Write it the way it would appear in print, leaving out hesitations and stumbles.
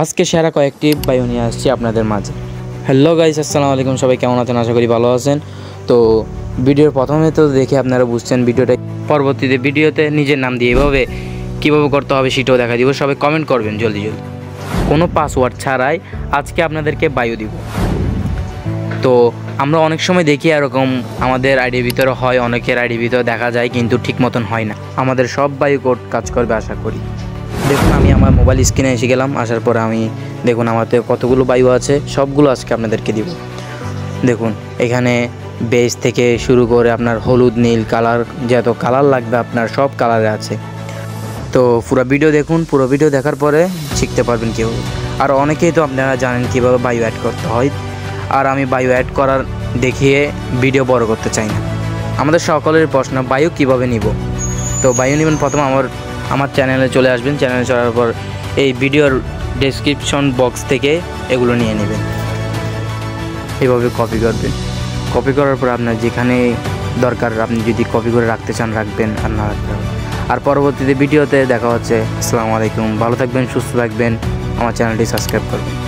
আজকে সেরা কয়েকটি বায়ু নিয়ে আসছি আপনাদের মাঝে। হ্যালো গাইস, আসসালামু আলাইকুম। সবাই কেমন আছেন? আশা করি ভালো আছেন। তো ভিডিওর প্রথমে তো দেখে আপনারা বুঝছেন ভিডিওটা, পরবর্তীতে ভিডিওতে নিজের নাম দিয়ে এভাবে কীভাবে করতে হবে সেটাও দেখা দিব। সবাই কমেন্ট করবেন জলদি জলদি, কোনো পাসওয়ার্ড ছাড়াই আজকে আপনাদেরকে বায়ু দিব। তো আমরা অনেক সময় দেখি এরকম আমাদের আইডির ভিতরে হয়, অনেকের আইডির ভিতরে দেখা যায়, কিন্তু ঠিক মতন হয় না। আমাদের সব বায়ু কোড কাজ করবে আশা করি। দেখুন, আমি আমার মোবাইল স্ক্রিনে এসে গেলাম। আসার পরে আমি দেখুন আমাদের কতগুলো বায়ু আছে, সবগুলো আজকে আপনাদেরকে দিব। দেখুন এখানে বেজ থেকে শুরু করে আপনার হলুদ, নীল কালার, যত কালার লাগবে আপনার সব কালারে আছে। তো পুরো ভিডিও দেখুন, পুরো ভিডিও দেখার পরে শিখতে পারবেন কীভাবে। আর অনেকেই তো আপনারা জানেন কীভাবে বায়ু অ্যাড করতে হয়, আর আমি বায়ু অ্যাড করার দেখিয়ে ভিডিও বড় করতে চাই না। আমাদের সকলের প্রশ্ন, বায়ু কিভাবে নিব? তো বায়ু নেবেন প্রথমে আমার চ্যানেলে চলে আসবেন। চ্যানেলে চলার পর এই ভিডিওর ডেসক্রিপশন বক্স থেকে এগুলো নিয়ে নেবেন। এভাবে কপি করবেন। কপি করার পর আপনার যেখানে দরকার আপনি যদি কপি করে রাখতে চান রাখবেন, আর না রাখতে হবে। আর পরবর্তীতে ভিডিওতে দেখা হচ্ছে। আসসালামু আলাইকুম। ভালো থাকবেন, সুস্থ থাকবেন। আমার চ্যানেলটি সাবস্ক্রাইব করবেন।